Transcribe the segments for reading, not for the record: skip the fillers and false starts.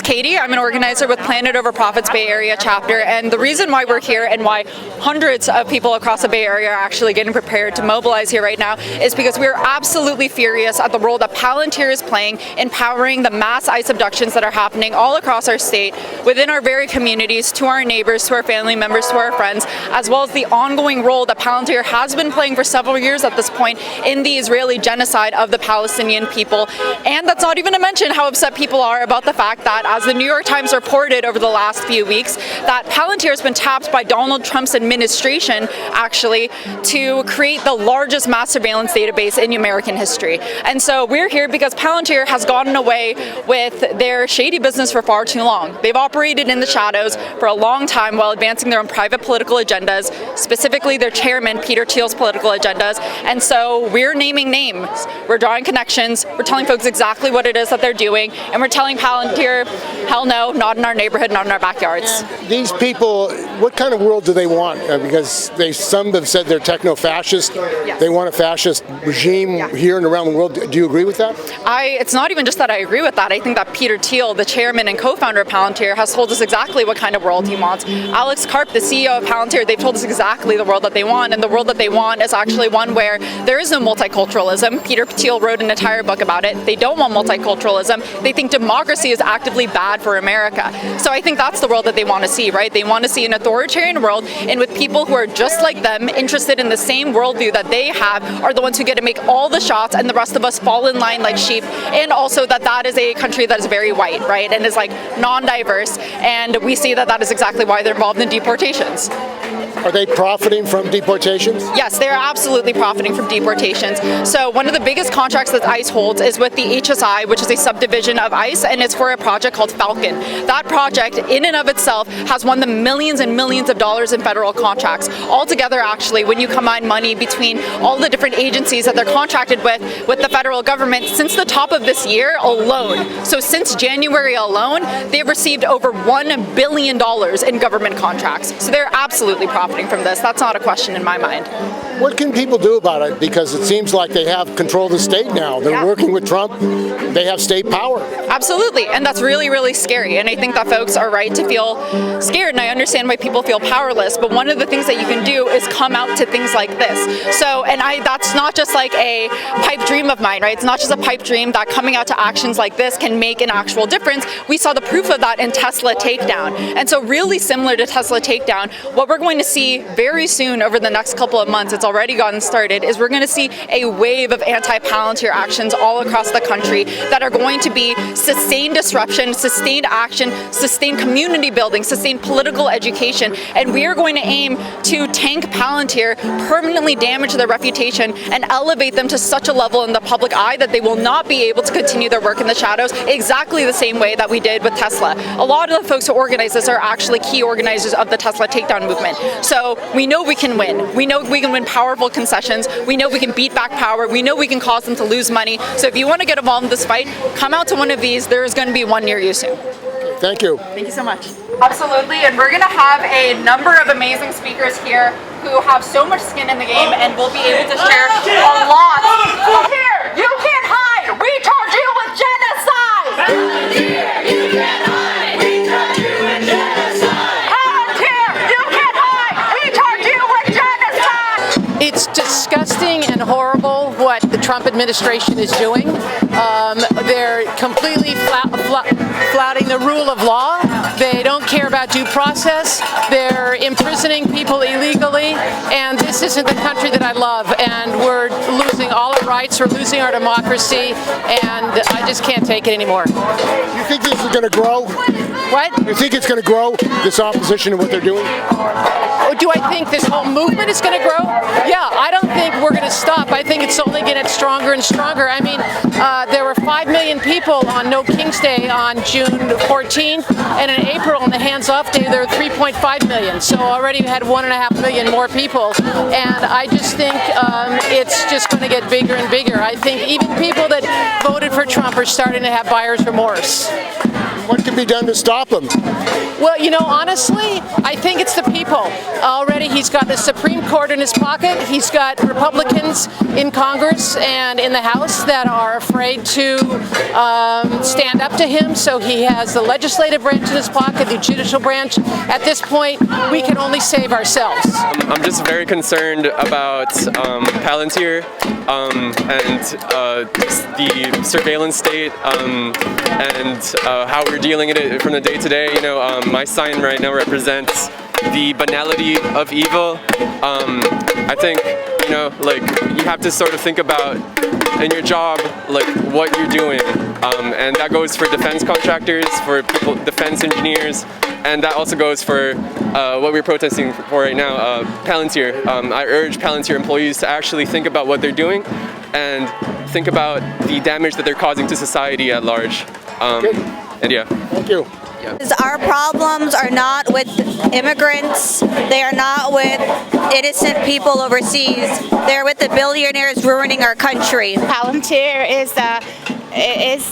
Katie. I'm an organizer with Planet Over Profits Bay Area chapter, and the reason why we're here and why hundreds of people across the Bay Area are actually getting prepared to mobilize here right now is because we're absolutely furious at the role that Palantir is playing in powering the mass ICE abductions that are happening all across our state, within our very communities, to our neighbors, to our family members, to our friends, as well as the ongoing role that Palantir has been playing for several years at this point in the Israeli genocide of the Palestinian people. And that's not even to mention how upset people are about the fact that, as the New York Times reported over the last few weeks, that Palantir has been tapped by Donald Trump's administration, actually, to create the largest mass surveillance database in American history. And so we're here because Palantir has gotten away with their shady business for far too long. They've operated in the shadows for a long time while advancing their own private political agendas, specifically their chairman, Peter Thiel's political agendas. And so we're naming names, we're drawing connections, we're telling folks exactly what it is that they're doing, and we're telling Palantir, hell no, not in our neighborhood, not in our backyards. These people, what kind of world do they want? Because some have said they're techno-fascist. Yes. They want a fascist regime here and around the world. Do you agree with that? It's not even just that I agree with that. I think that Peter Thiel, the chairman and co-founder of Palantir, has told us exactly what kind of world he wants. Alex Karp, the CEO of Palantir, they've told us exactly the world that they want, and the world that they want is actually one where there is no multiculturalism. Peter Thiel wrote an entire book about it. They don't want multiculturalism. They think democracy is actively bad for America. So I think that's the world that they want to see, right? They want to see an authoritarian world, and with people who are just like them, interested in the same worldview that they have, are the ones who get to make all the shots, and the rest of us fall in line like sheep. And also that is a country that is very white, right, and is like non-diverse, and we see that is exactly why they're involved in deportations. Are they profiting from deportations? Yes, they're absolutely profiting from deportations. So one of the biggest contracts that ICE holds is with the HSI, which is a subdivision of ICE, and it's for a project called Falcon. That project, in and of itself, has won them millions and millions of dollars in federal contracts. Altogether, actually, when you combine money between all the different agencies that they're contracted with the federal government, since the top of this year alone, so since January alone, they've received over $1 billion in government contracts. So they're absolutely profiting from this. That's not a question in my mind. What can people do about it? Because it seems like they have control of the state now. They're working with Trump. They have state power. Absolutely. And that's really, really scary. And I think that folks are right to feel scared. And I understand why people feel powerless. But one of the things that you can do is come out to things like this. So, that's not just like a pipe dream of mine, right? It's not just a pipe dream that coming out to actions like this can make an actual difference. We saw the proof of that in Tesla takedown. And so really similar to Tesla takedown, what we're going to see very soon over the next couple of months, it's already gotten started, is we're going to see a wave of anti-Palantir actions all across the country that are going to be sustained disruption, sustained action, sustained community building, sustained political education, and we are going to aim to tank Palantir, permanently damage their reputation, and elevate them to such a level in the public eye that they will not be able to continue their work in the shadows, exactly the same way that we did with Tesla. A lot of the folks who organize this are actually key organizers of the Tesla takedown movement. So we know we can win. We know we can win powerful concessions. We know we can beat back power. We know we can cause them to lose money. So if you want to get involved in this fight, come out to one of these. There is going to be one near you soon. Thank you. Thank you so much. Absolutely, and we're going to have a number of amazing speakers here who have so much skin in the game and will be able to share a lot. Here, you can't hide. We charge you with genocide. Palantir, you can't hide. We charge you with genocide. Palantir, you can't hide. We charge you with genocide. It's disgusting and horrible what the Trump administration is doing. They're completely flouting the rule of law. They don't care about due process. They're imprisoning people illegally, and this isn't the country that I love. And we're losing all our rights. We're losing our democracy, and I just can't take it anymore. You think this is going to grow? What? You think it's going to grow, this opposition and what they're doing? Or do I think this whole movement is going to grow? Yeah, I don't think we're going to stop. I think it's only going to get stronger and stronger. I mean, there were 5 million people on No King's Day on June 14th, and in April on the Hands Off Day there were 3.5 million. So already we had 1.5 million more people, and I just think it's just going to get bigger and bigger. I think even people that voted for Trump are starting to have buyer's remorse. What can be done to stop him? Well, you know, honestly, I think it's the people. Already he's got the Supreme Court in his pocket. He's got Republicans in Congress and in the House that are afraid to stand up to him. So he has the legislative branch in his pocket, the judicial branch. At this point, we can only save ourselves. I'm just very concerned about Palantir and the surveillance state and how we're dealing with it from the day to day. You know, my sign right now represents the banality of evil. I think, you know, like, you have to sort of think about in your job, like, what you're doing. And that goes for defense contractors, for people, defense engineers, and that also goes for what we're protesting for right now, Palantir. I urge Palantir employees to actually think about what they're doing and think about the damage that they're causing to society at large. And yeah. Thank you. Our problems are not with immigrants. They are not with innocent people overseas. They're with the billionaires ruining our country. Palantir is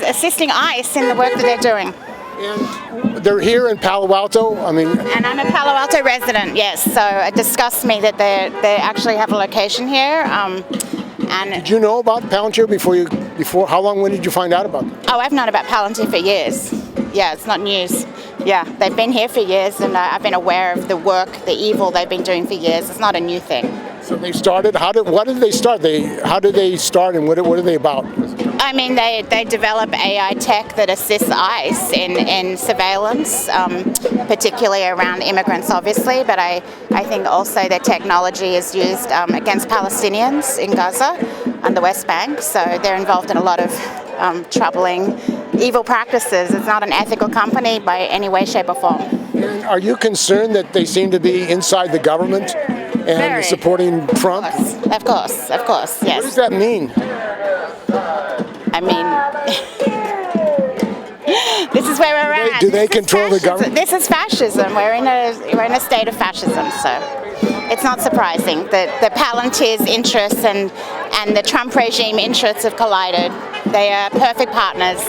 assisting ICE in the work that they're doing. And they're here in Palo Alto. I mean, and I'm a Palo Alto resident. Yes, so it disgusts me that they actually have a location here. And did you know about Palantir before? How long? When did you find out about them? Oh, I've known about Palantir for years. Yeah, it's not news. Yeah, they've been here for years, and I've been aware of the work, the evil they've been doing for years. It's not a new thing. So they started. What did they start? How did they start, and what are they about? I mean, they develop AI tech that assists ICE in surveillance, particularly around immigrants, obviously. But I think also their technology is used against Palestinians in Gaza and the West Bank. So they're involved in a lot of troubling, evil practices. It's not an ethical company by any way, shape, or form. And are you concerned that they seem to be inside the government and Very. Supporting Trump? Of course, yes. What does that mean? I mean, this is where we're at. Do they control the government? This is fascism. We're in a state of fascism, so it's not surprising that the Palantir's interests and the Trump regime interests have collided. They are perfect partners.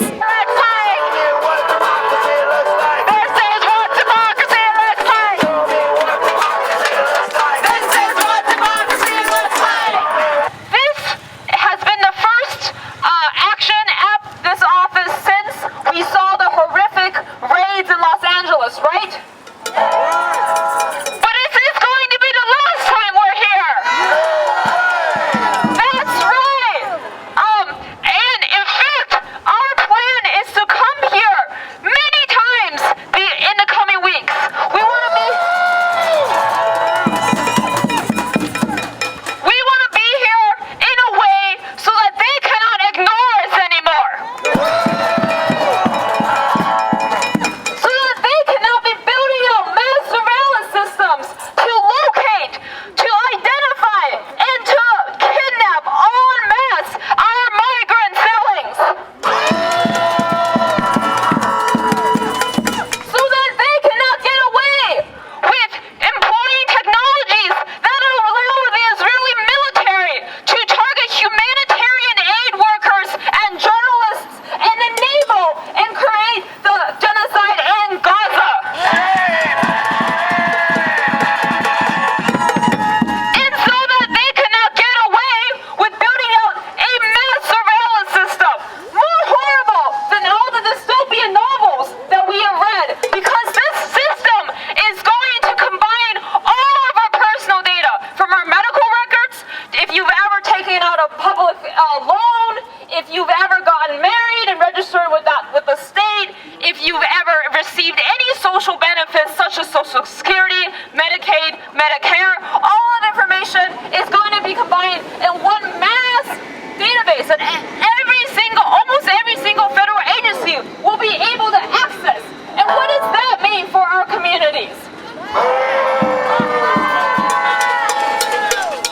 Right? But this is going to be the last time we're here. That's right. And in fact, our plan is to come here many times in the coming weeks. We want to be here in a way so that they cannot ignore us anymore. Social Security, Medicaid, Medicare, all of the information is going to be combined in one mass database, and almost every single federal agency will be able to access. And what does that mean for our communities?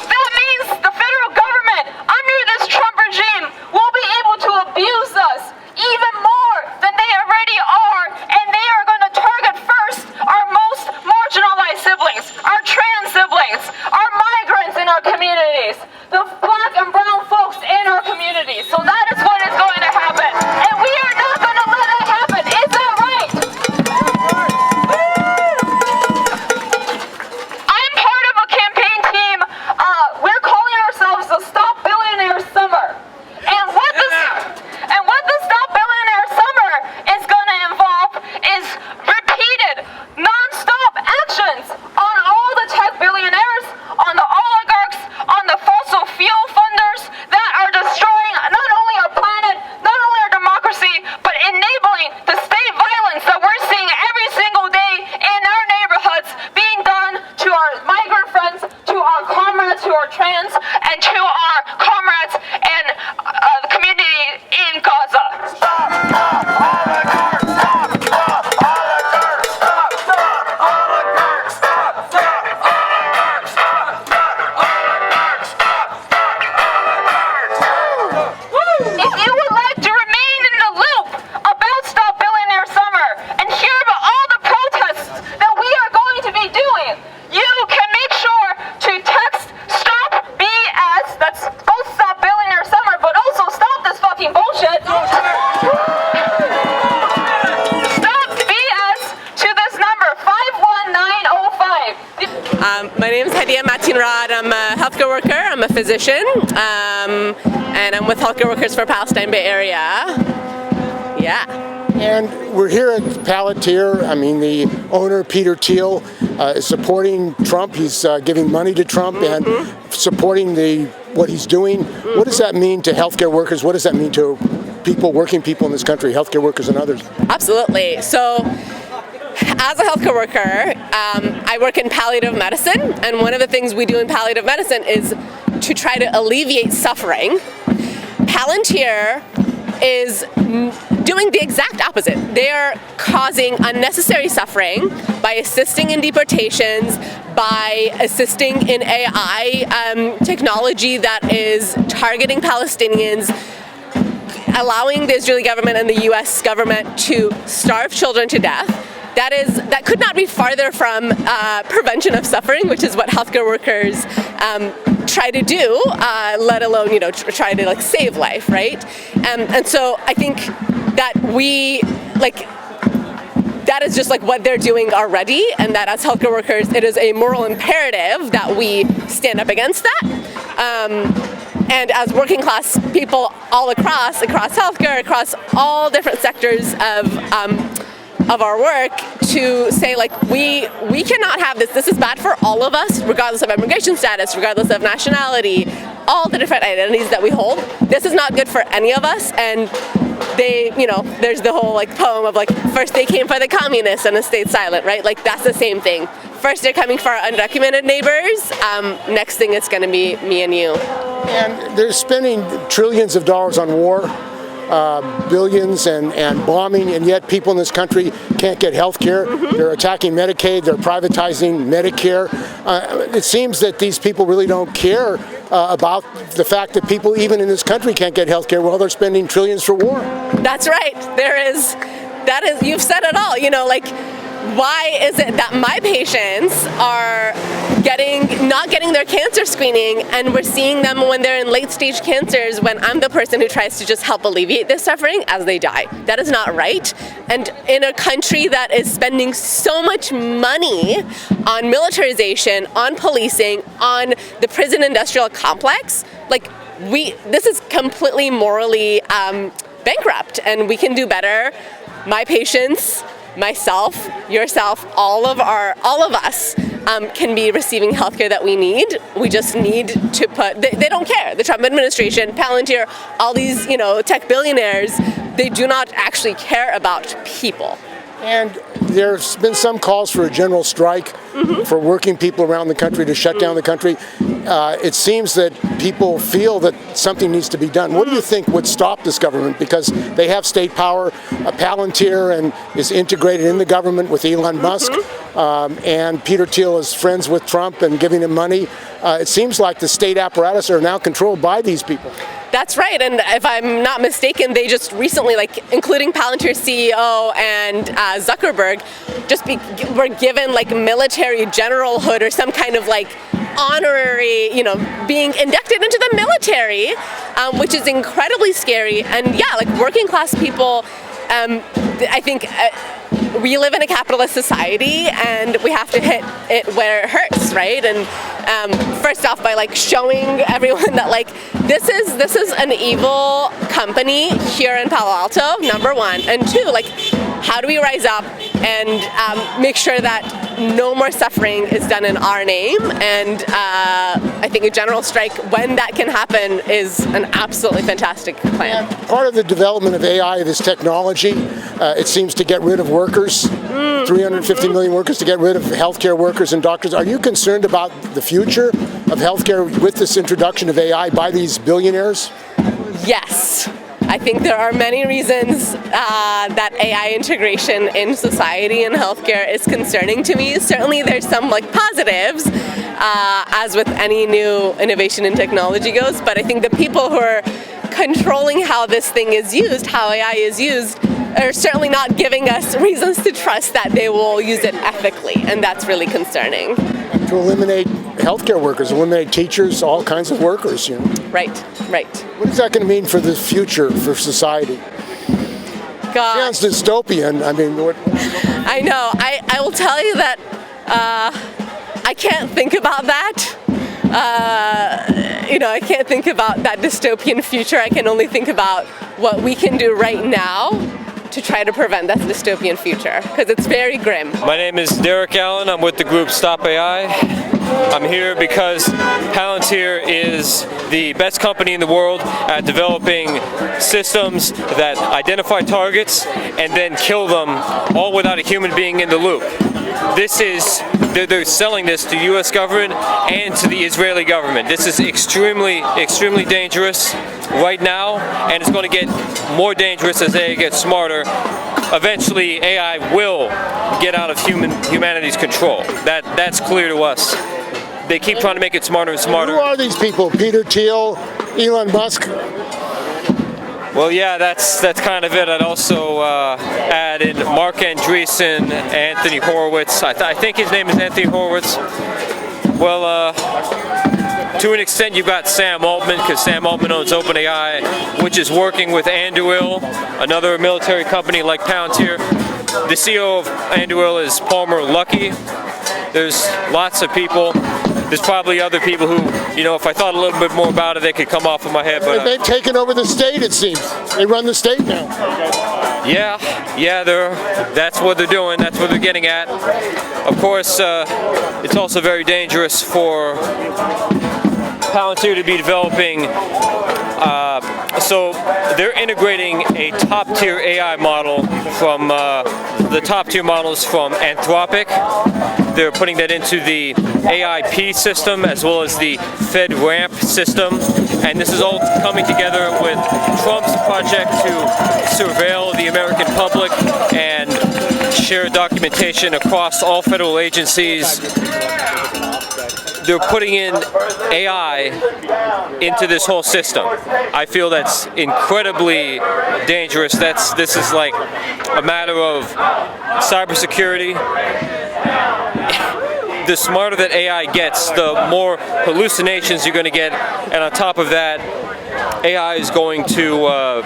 That means the federal government, under this Trump regime, will be able to abuse us even more than they already are, and they are going to target first our most marginalized siblings, our trans siblings, our migrants in our communities, the and to our comrades and the community in Gaza. Stop oligarchs! Stop oligarchs! Stop oligarchs! Stop oligarchs! Stop oligarchs! If you would like to remain in the loop about Stop Billionaire Summer and hear about all the protests that we are going to be doing, you can make sure to text Stop BS, that's both Stop Billionaire Summer, but also stop this fucking bullshit. Stop BS to this number, 51905. My name is Adrienne. I'm a healthcare worker, I'm a physician, and I'm with Healthcare Workers for Palestine Bay Area. Yeah. And we're here at Palantir. I mean, the owner, Peter Thiel, is supporting Trump. He's giving money to Trump and supporting what he's doing. What does that mean to healthcare workers? What does that mean to working people in this country, healthcare workers and others? Absolutely. So, as a healthcare worker, I work in palliative medicine, and one of the things we do in palliative medicine is to try to alleviate suffering. Palantir is doing the exact opposite. They are causing unnecessary suffering by assisting in deportations, by assisting in AI technology that is targeting Palestinians, allowing the Israeli government and the US government to starve children to death. That could not be farther from prevention of suffering, which is what healthcare workers try to do, let alone try to save life, right? And so I think that that is just what they're doing already, and that as healthcare workers, it is a moral imperative that we stand up against that. And as working class people all across healthcare, across all different sectors of our work, to say we cannot have this. This is bad for all of us, regardless of immigration status, regardless of nationality, all the different identities that we hold. This is not good for any of us. And there's the whole poem of first they came for the communists and then stayed silent, right? That's the same thing. First they're coming for our undocumented neighbors. Next thing it's going to be me and you. And they're spending trillions of dollars on war. Billions and bombing, and yet people in this country can't get health care. They're attacking Medicaid, they're privatizing Medicare. It seems that these people really don't care about the fact that people even in this country can't get health care while they're spending trillions for war. That's right. You've said it all. Why is it that my patients are not getting their cancer screening, and we're seeing them when they're in late stage cancers, when I'm the person who tries to just help alleviate this suffering as they die? That is not right. And in a country that is spending so much money on militarization, on policing, on the prison industrial complex, this is completely morally bankrupt, and we can do better. My patients, myself, yourself, all of us can be receiving healthcare that we need. We just need to they don't care. The Trump administration, Palantir, all these, tech billionaires, they do not actually care about people. And there's been some calls for a general strike for working people around the country to shut down the country. It seems that people feel that something needs to be done. What do you think would stop this government? Because they have state power. Palantir is integrated in the government with Elon Musk, and Peter Thiel is friends with Trump and giving him money. It seems like the state apparatus are now controlled by these people. That's right, and if I'm not mistaken, they just recently, including Palantir's CEO and Zuckerberg, were given military generalhood or some kind of honorary, being inducted into the military, which is incredibly scary. And working class people, I think we live in a capitalist society, and we have to hit it where it hurts, right? And first off, by showing everyone that this is an evil company here in Palo Alto, number one, and two, how do we rise up and make sure that no more suffering is done in our name? And I think a general strike, when that can happen, is an absolutely fantastic plan. Part of the development of AI, this technology, it seems to get rid of workers, 350 million workers, to get rid of healthcare workers and doctors. Are you concerned about the future of healthcare with this introduction of AI by these billionaires? Yes. I think there are many reasons that AI integration in society and healthcare is concerning to me. Certainly there's some positives, as with any new innovation in technology goes, but I think the people who are controlling how this thing is used, how AI is used, are certainly not giving us reasons to trust that they will use it ethically, and that's really concerning. To eliminate healthcare workers, eliminate teachers, all kinds of workers, Right. What is that going to mean for the future, for society? God. Sounds dystopian. I mean, what? I know. I will tell you that I can't think about that. I can't think about that dystopian future. I can only think about what we can do right now to try to prevent that dystopian future, because it's very grim. My name is Derek Allen. I'm with the group Stop AI. I'm here because Palantir is the best company in the world at developing systems that identify targets and then kill them, all without a human being in the loop. They're selling this to the U.S. government and to the Israeli government. This is extremely, extremely dangerous right now, and it's going to get more dangerous as AI gets smarter. Eventually, AI will get out of humanity's control. That's clear to us. They keep trying to make it smarter and smarter. Who are these people? Peter Thiel, Elon Musk? Well, yeah, that's kind of it. I'd also add in Mark Andreessen, Anthony Horowitz. I think his name is Anthony Horowitz. Well, to an extent, you've got Sam Altman, because Sam Altman owns OpenAI, which is working with Anduril, another military company like Palantir. The CEO of Anduril is Palmer Luckey. There's lots of people. There's probably other people who, if I thought a little bit more about it, they could come off of my head. But they've taken over the state, it seems. They run the state now. Yeah, that's what they're doing. That's what they're getting at. Of course, it's also very dangerous for Palantir to be developing. So they're integrating a top-tier AI model from the top-tier models from Anthropic. They're putting that into the AIP system as well as the FedRAMP system. And this is all coming together with Trump's project to surveil the American public and share documentation across all federal agencies. They're putting in AI into this whole system. I feel that's incredibly dangerous. This is like a matter of cybersecurity. The smarter that AI gets, the more hallucinations you're going to get, and on top of that, AI is going to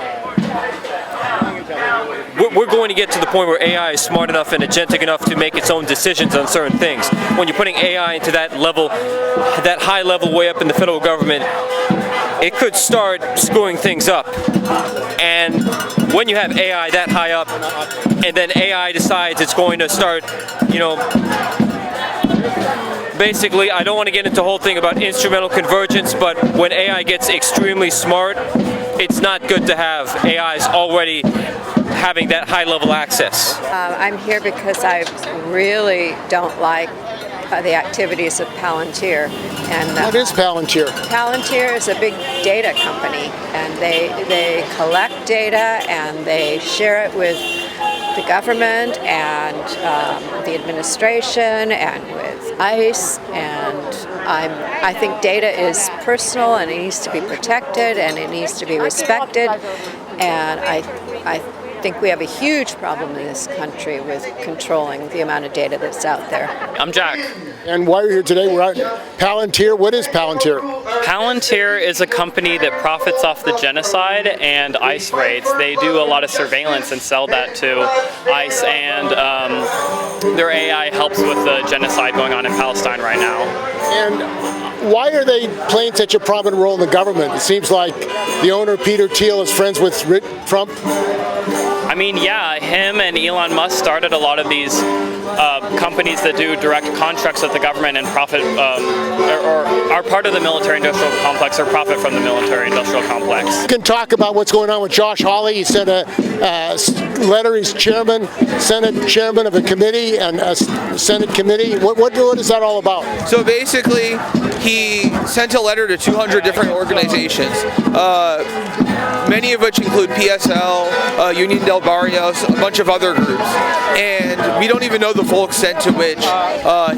we're going to get to the point where AI is smart enough and agentic enough to make its own decisions on certain things. When you're putting AI into that level, that high level way up in the federal government, it could start screwing things up. And when you have AI that high up, and then AI decides it's going to start, basically, I don't want to get into the whole thing about instrumental convergence, but when AI gets extremely smart, it's not good to have AIs already having that high-level access. I'm here because I really don't like the activities of Palantir. And what is Palantir? Palantir is a big data company, and they collect data and they share it with the government and the administration and with ICE, and I think data is personal and it needs to be protected and it needs to be respected, and I think we have a huge problem in this country with controlling the amount of data that's out there. I'm Jack. And why are you here today? We're at Palantir. What is Palantir? Palantir is a company that profits off the genocide and ICE raids. They do a lot of surveillance and sell that to ICE, and their AI helps with the genocide going on in Palestine right now. And why are they playing such a prominent role in the government? It seems like the owner, Peter Thiel, is friends with Trump. I mean, yeah, him and Elon Musk started a lot of these companies that do direct contracts with the government and profit, or are part of the military-industrial complex or profit from the military-industrial complex. You can talk about what's going on with Josh Hawley. He sent a letter. He's Senate chairman of a committee and a Senate committee. What is that all about? So basically, he sent a letter to 200 different organizations, many of which include PSL, Union del Barrios, a bunch of other groups. And we don't even know the full extent to which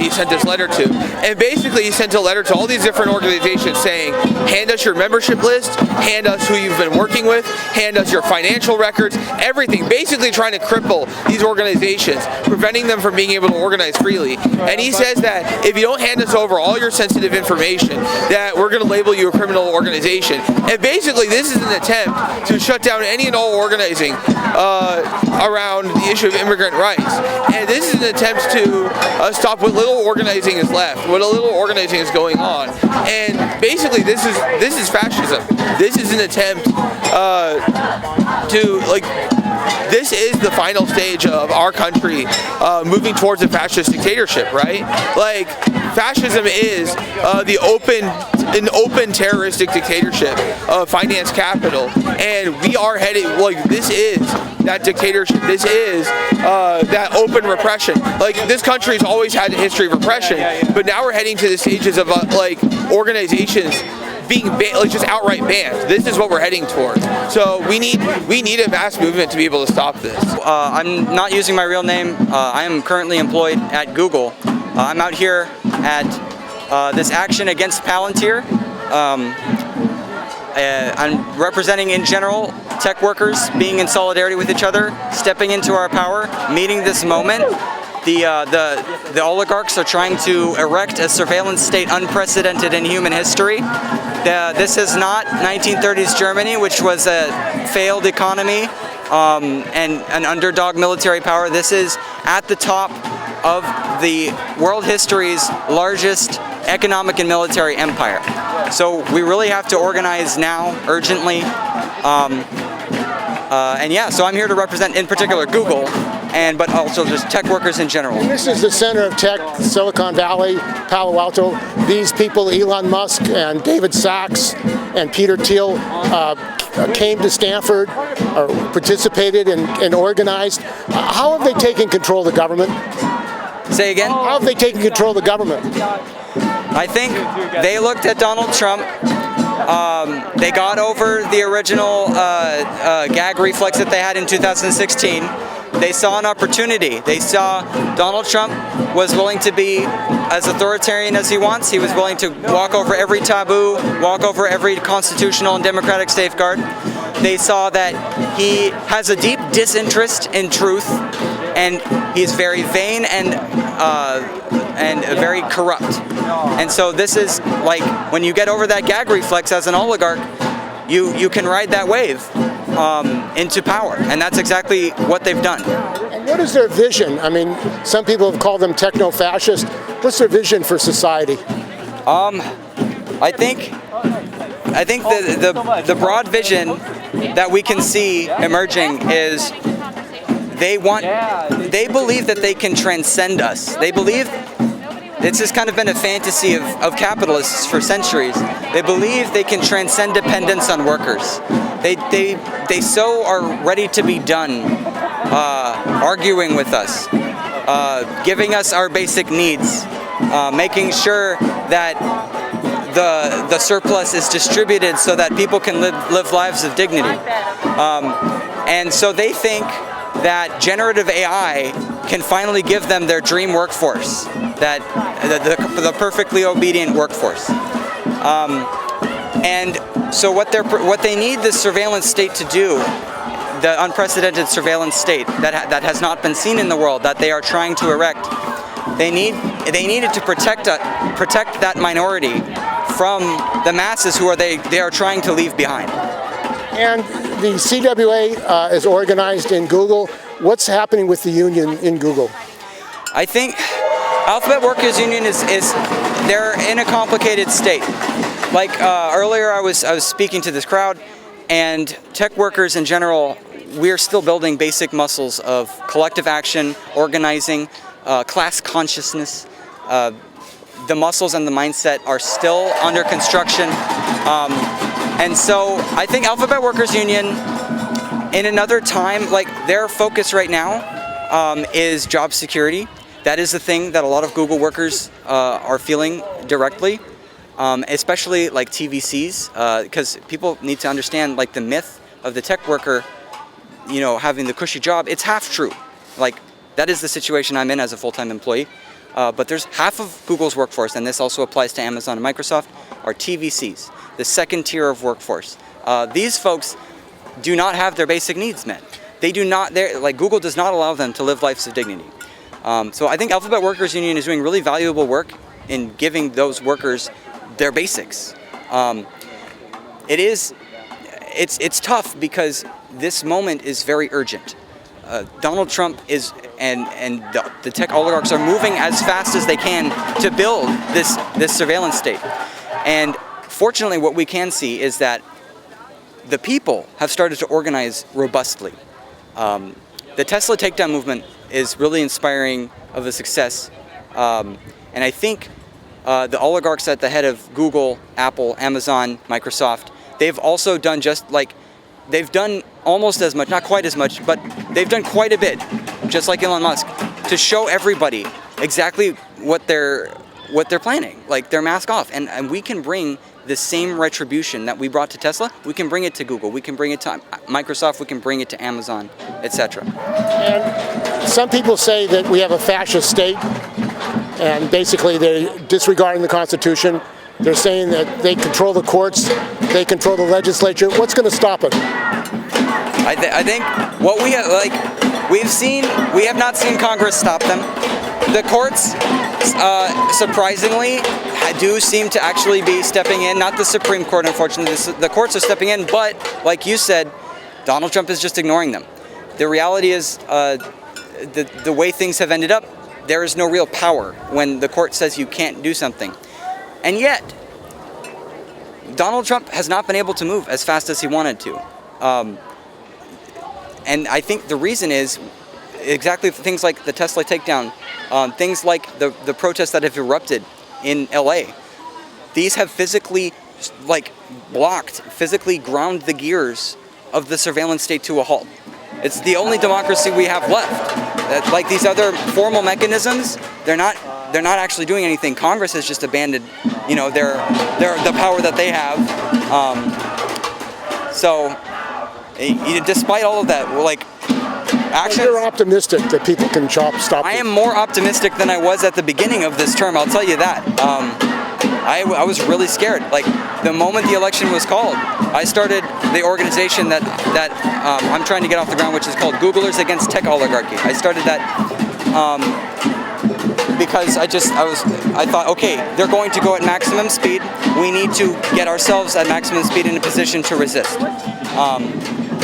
he sent this letter to. And basically, he sent a letter to all these different organizations saying, hand us your membership list, hand us who you've been working with, hand us your financial records, everything. Basically trying to cripple these organizations, preventing them from being able to organize freely. And he says that if you don't hand us over all your sensitive information, that we're going to label you a criminal organization. And basically, this is an attempt to shut down any and all organizing around the issue of immigrant rights. And this is an attempt to stop what little organizing is left, what a little organizing is going on. And basically, this is fascism. This is an attempt to, like, this is the final stage of our country moving towards a fascist dictatorship, right? Like, fascism is an open terroristic dictatorship of finance capital, and we are heading, like, this is that dictatorship. This is that open repression. Like, this country's always had a history of repression, but now we're heading to the stages of like organizations being like just outright banned. This is what we're heading toward. So we need a mass movement to be able to stop this. I'm not using my real name. I am currently employed at Google. I'm out here at this action against Palantir. I'm representing in general tech workers being in solidarity with each other, stepping into our power, meeting this moment. The oligarchs are trying to erect a surveillance state unprecedented in human history. This is not 1930s Germany, which was a failed economy and an underdog military power. This is at the top of the world history's largest economic and military empire. So we really have to organize now, urgently. And yeah, so I'm here to represent, in particular, Google, but also just tech workers in general. And this is the center of tech, Silicon Valley, Palo Alto. These people, Elon Musk and David Sachs and Peter Thiel, came to Stanford, or participated and organized. How have they taken control of the government? Say again? How have they taken control of the government? I think they looked at Donald Trump. They got over the original gag reflex that they had in 2016. They saw an opportunity. They saw Donald Trump was willing to be as authoritarian as he wants. He was willing to walk over every taboo, walk over every constitutional and democratic safeguard. They saw that he has a deep disinterest in truth, and he's very vain and very corrupt. And so this is like, when you get over that gag reflex as an oligarch, you can ride that wave into power, and that's exactly what they've done. And what is their vision? I mean, some people have called them techno-fascist. What's their vision for society? I think the broad vision that we can see emerging is they believe that they can transcend us. They believe this has kind of been a fantasy of capitalists for centuries. They believe they can transcend dependence on workers. They so are ready to be done arguing with us, giving us our basic needs, making sure that the surplus is distributed so that people can live lives of dignity. And so they think that generative AI can finally give them their dream workforce, that the perfectly obedient workforce. And so what they need the surveillance state to do, the unprecedented surveillance state that has not been seen in the world, that they are trying to erect, they needed to protect that minority from the masses who they are trying to leave behind. And the CWA is organized in Google. What's happening with the union in Google? I think Alphabet Workers Union they're in a complicated state. Like earlier I was speaking to this crowd, and tech workers in general we're still building basic muscles of collective action, organizing, class consciousness. The muscles and the mindset are still under construction. And so I think Alphabet Workers Union, in another time, like their focus right now is job security. That is the thing that a lot of Google workers are feeling directly, especially like TVCs, because people need to understand like the myth of the tech worker, you know, having the cushy job. It's half true. Like that is the situation I'm in as a full-time employee. But there's half of Google's workforce, and this also applies to Amazon and Microsoft, are TVCs, the second tier of workforce. These folks do not have their basic needs met. They do not, like Google does not allow them to live lives of dignity. So I think Alphabet Workers Union is doing really valuable work in giving those workers their basics. It's tough because this moment is very urgent. Donald Trump is, and the tech oligarchs are moving as fast as they can to build this surveillance state. And fortunately, what we can see is that the people have started to organize robustly. The Tesla takedown movement is really inspiring of a success. And I think the oligarchs at the head of Google, Apple, Amazon, Microsoft, they've also done they've done almost as much, not quite as much, but they've done quite a bit, just like Elon Musk, to show everybody exactly what they're planning. Like they're mask off, and we can bring the same retribution that we brought to Tesla. We can bring it to Google. We can bring it to Microsoft. We can bring it to Amazon, etc. And some people say that we have a fascist state, and basically they're disregarding the Constitution. They're saying that they control the courts, they control the legislature. What's going to stop it? I think what we have not seen Congress stop them. The courts, surprisingly, do seem to actually be stepping in. Not the Supreme Court, unfortunately. The courts are stepping in, but like you said, Donald Trump is just ignoring them. The reality is, the way things have ended up, there is no real power when the court says you can't do something. And yet, Donald Trump has not been able to move as fast as he wanted to. And I think the reason is exactly things like the Tesla takedown, things like the protests that have erupted in LA. These have physically physically ground the gears of the surveillance state to a halt. It's the only democracy we have left. Like these other formal mechanisms, they're not actually doing anything. Congress has just abandoned, you know, the power that they have. Despite all of that, like actions. You're optimistic that people can stop. I am more optimistic than I was at the beginning of this term. I'll tell you that. I was really scared. Like the moment the election was called, I started the organization that I'm trying to get off the ground, which is called Googlers Against Tech Oligarchy. I started that because I thought, okay, they're going to go at maximum speed. We need to get ourselves at maximum speed in a position to resist.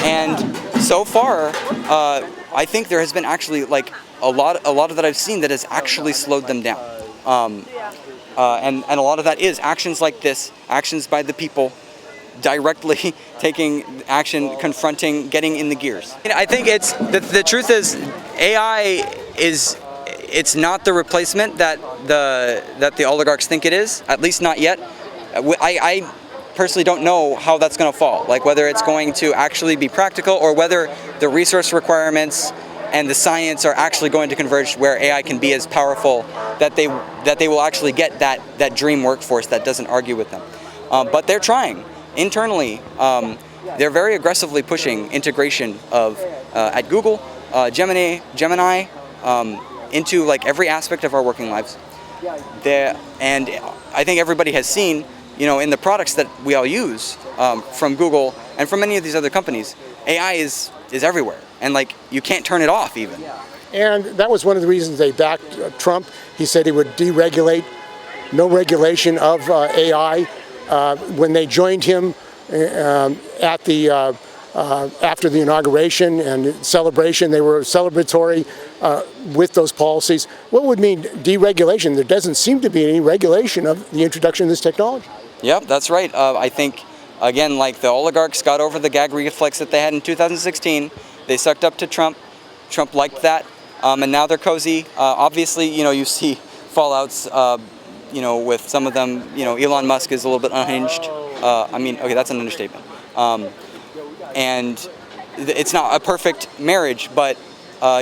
And so far, I think there has been actually like a lot of that I've seen that has actually slowed them down. And a lot of that is actions like this, actions by the people, directly taking action, confronting, getting in the gears. I think the truth is AI it's not the replacement that the oligarchs think it is, at least not yet. I personally don't know how that's going to fall, like whether it's going to actually be practical or whether the resource requirements and the science are actually going to converge where AI can be as powerful that they will actually get that dream workforce that doesn't argue with them. But they're trying internally. They're very aggressively pushing integration of at Google, Gemini, into like every aspect of our working lives. And I think everybody has seen, you know, in the products that we all use from Google and from many of these other companies, AI is everywhere, and like you can't turn it off even. And that was one of the reasons they backed Trump. He said he would deregulate, no regulation of AI. When they joined him at the after the inauguration and celebration, they were celebratory with those policies. What would mean deregulation? There doesn't seem to be any regulation of the introduction of this technology. Yep, that's right. I think, again, like the oligarchs got over the gag reflex that they had in 2016. They sucked up to Trump. Trump liked that, and now they're cozy. Obviously, you see fallouts, with some of them. Elon Musk is a little bit unhinged. Okay, that's an understatement. And it's not a perfect marriage, but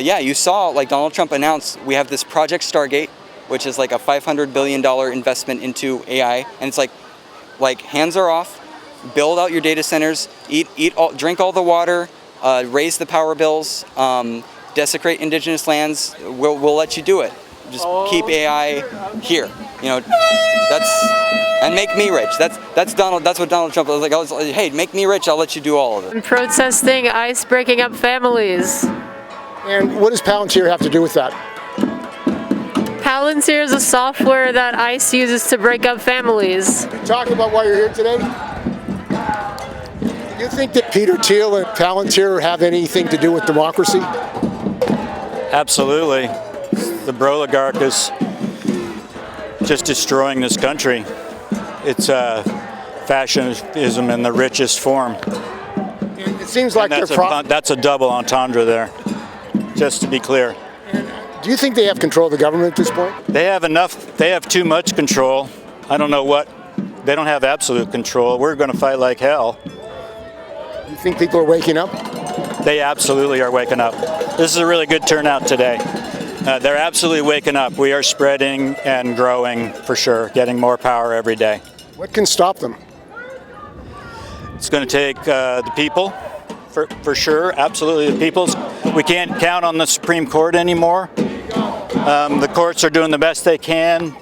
you saw, like, Donald Trump announced, we have this Project Stargate, which is like a $500 billion investment into AI, and it's like hands are off, build out your data centers, drink all the water, raise the power bills, desecrate indigenous lands. We'll let you do it. Just keep AI here. And make me rich. That's Donald. That's what Donald Trump was like. Hey, make me rich. I'll let you do all of it. And protesting ICE breaking up families. And what does Palantir have to do with that? Palantir is a software that ICE uses to break up families. Talk about why you're here today. Do you think that Peter Thiel and Palantir have anything to do with democracy? Absolutely. The Broligarch is just destroying this country. It's fascism in the richest form. It seems like that's a double entendre there, just to be clear. Do you think they have control of the government at this point? They have enough. They have too much control. I don't know what. They don't have absolute control. We're going to fight like hell. You think people are waking up? They absolutely are waking up. This is a really good turnout today. They're absolutely waking up. We are spreading and growing for sure, getting more power every day. What can stop them? It's going to take the people, for sure, absolutely the people. We can't count on the Supreme Court anymore. The courts are doing the best they can,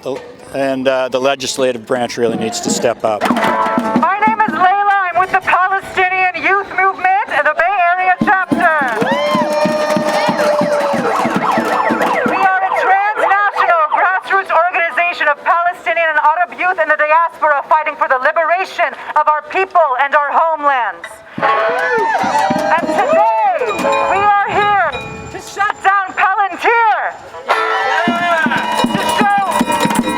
and the legislative branch really needs to step up. My name is Layla. I'm with the Palestinian Youth Movement and the Bay Area chapter. We are a transnational grassroots organization of Palestinian and Arab youth in the diaspora fighting for the liberation of our people and our homelands. And today, we are here to shut down Palantir.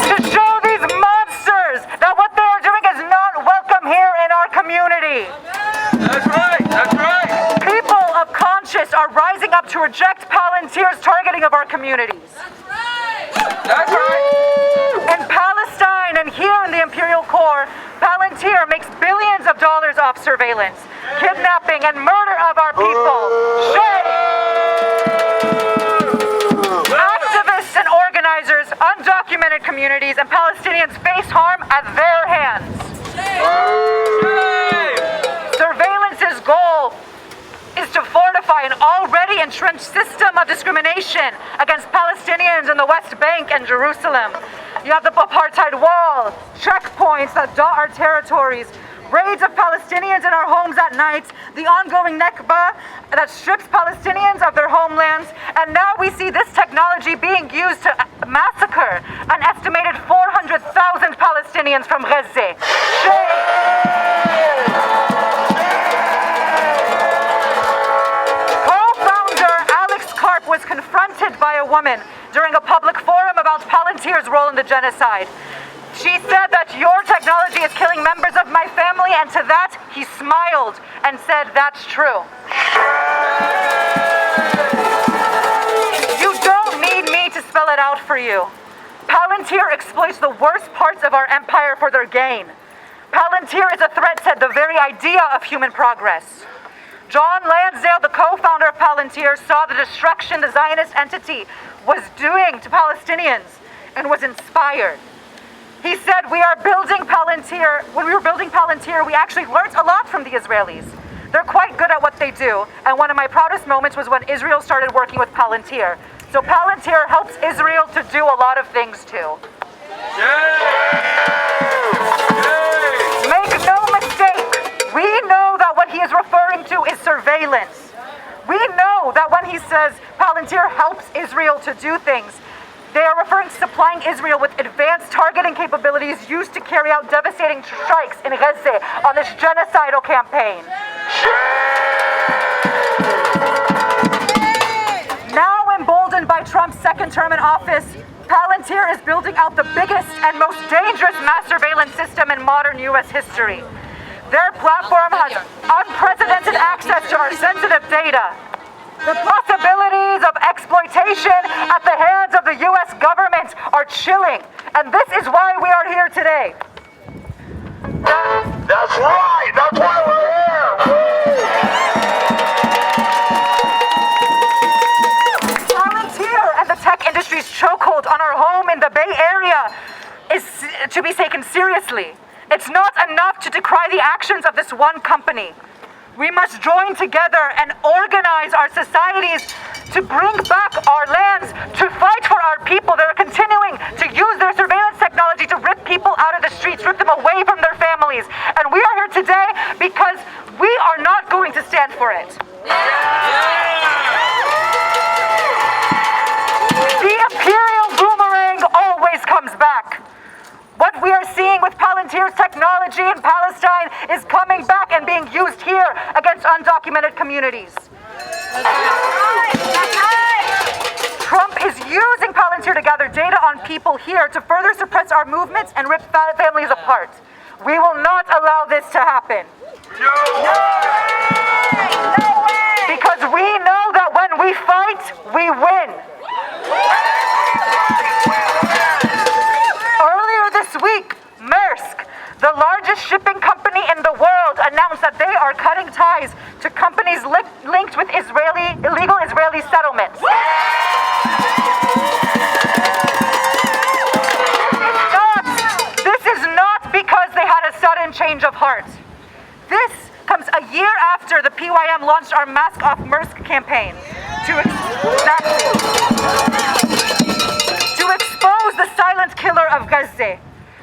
To show these monsters that what they are doing is not welcome here in our community. That's right, that's right. People of conscience are rising up to reject Palantir's targeting of our communities. That's right. In Palestine and here in the Imperial Core, Palantir makes billions of dollars off surveillance, kidnapping, and murder of our people. Activists and organizers, undocumented communities, and Palestinians face harm at their hands. Surveillance's goal is to fortify an already entrenched system of discrimination against Palestinians in the West Bank and Jerusalem. You have the apartheid wall, checkpoints that dot our territories, raids of Palestinians in our homes at night, the ongoing Nakba that strips Palestinians of their homelands, and now we see this technology being used to massacre an estimated 400,000 Palestinians from Gaza. Was confronted by a woman during a public forum about Palantir's role in the genocide. She said that your technology is killing members of my family, and to that he smiled and said, that's true. You don't need me to spell it out for you. Palantir exploits the worst parts of our empire for their gain. Palantir is a threat to the very idea of human progress. John Lansdale, the co-founder of Palantir, saw the destruction the Zionist entity was doing to Palestinians and was inspired. He said, we are building Palantir. When we were building Palantir, we actually learned a lot from the Israelis. They're quite good at what they do, and one of my proudest moments was when Israel started working with Palantir. So Palantir helps Israel to do a lot of things too. Make no mistake, we know that what he is referring to is surveillance. We know that when he says Palantir helps Israel to do things, they are referring to supplying Israel with advanced targeting capabilities used to carry out devastating strikes in Gaza on this genocidal campaign. Now emboldened by Trump's second term in office, Palantir is building out the biggest and most dangerous mass surveillance system in modern U.S. history. Their platform has unprecedented access to our sensitive data. The possibilities of exploitation at the hands of the U.S. government are chilling, and this is why we are here today. That's right! That's why we're here! Palantir and the tech industry's chokehold on our home in the Bay Area is to be taken seriously. It's not enough to decry the actions of this one company. We must join together and organize our societies to bring back our lands, to fight for our people that are continuing to use their surveillance technology to rip people out of the streets, rip them away from their families. And we are here today because we are not going to stand for it. The imperial boomerang always comes back. What we are seeing with Palantir's technology in Palestine is coming back and being used here against undocumented communities. Trump is using Palantir to gather data on people here to further suppress our movements and rip families apart. We will not allow this to happen. No way! Because we know that when we fight, we win. Earlier this week, Maersk, the largest shipping company in the world, announced that they are cutting ties to companies linked with illegal Israeli settlements. This is not because they had a sudden change of heart. This comes a year after the PYM launched our Mask Off Maersk campaign to expose the silent killer of Gaza.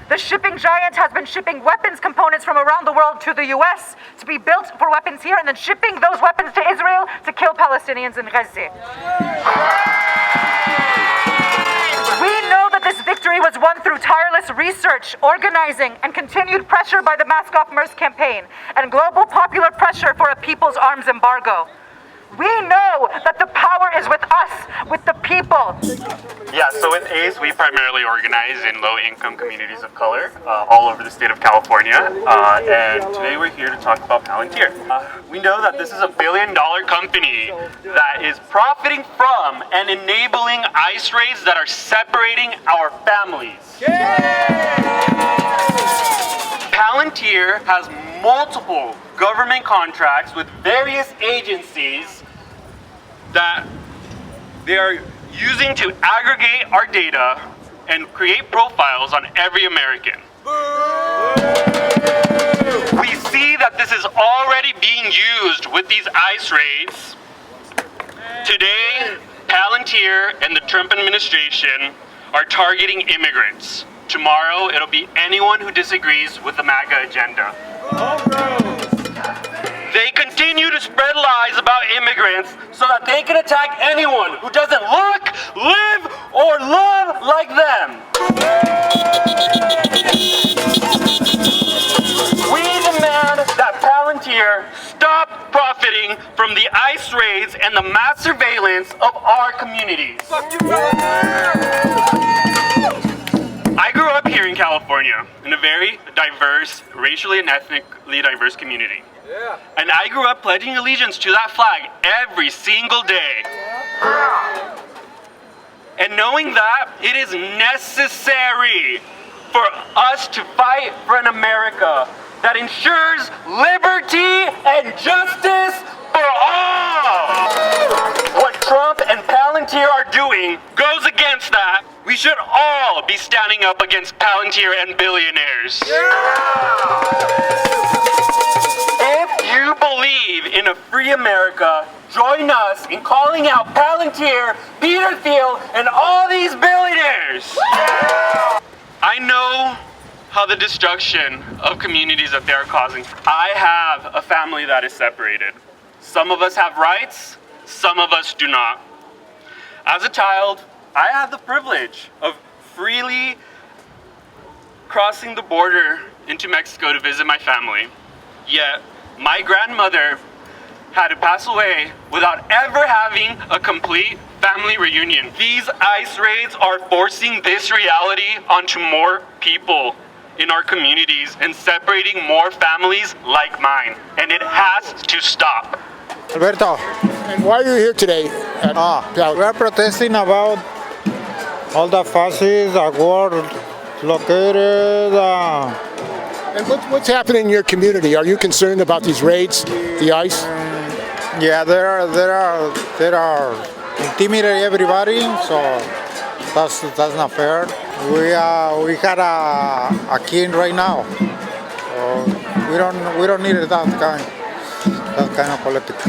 The shipping giant has been shipping weapons components from around the world to the US to be built for weapons here and then shipping those weapons to Israel to kill Palestinians in Gaza. We know that this victory was won through tireless research, organizing, and continued pressure by the Mask Off Maersk campaign and global popular pressure for a people's arms embargo. We know that the power is with us, with the people. Yeah, so with ACE, we primarily organize in low-income communities of color all over the state of California, and today we're here to talk about Palantir. We know that this is a billion-dollar company that is profiting from and enabling ICE raids that are separating our families. Palantir has multiple government contracts with various agencies that they are using to aggregate our data and create profiles on every American. We see that this is already being used with these ICE raids. Today, Palantir and the Trump administration are targeting immigrants. Tomorrow, it'll be anyone who disagrees with the MAGA agenda. They continue to spread lies about immigrants so that they can attack anyone who doesn't look, live, or love like them. We demand that Palantir stop profiting from the ICE raids and the mass surveillance of our communities. I grew up here in California in a very diverse, racially and ethnically diverse community. And I grew up pledging allegiance to that flag every single day. And knowing that it is necessary for us to fight for an America that ensures liberty and justice for all. What Trump and Palantir are doing goes against that. We should all be standing up against Palantir and billionaires. If you believe in a free America, join us in calling out Palantir, Peter Thiel, and all these billionaires. I know how the destruction of communities that they're causing. I have a family that is separated. Some of us have rights, some of us do not. As a child, I had the privilege of freely crossing the border into Mexico to visit my family. Yet, my grandmother had to pass away without ever having a complete family reunion. These ICE raids are forcing this reality onto more people in our communities and separating more families like mine. And it has to stop. Alberto. And why are you here today? We're protesting about all the fascists that were located. And what's happening in your community? Are you concerned about these raids, the ICE? Yeah, there are intimidating everybody, so that's not fair. We had a king right now, so we don't need that kind of politics.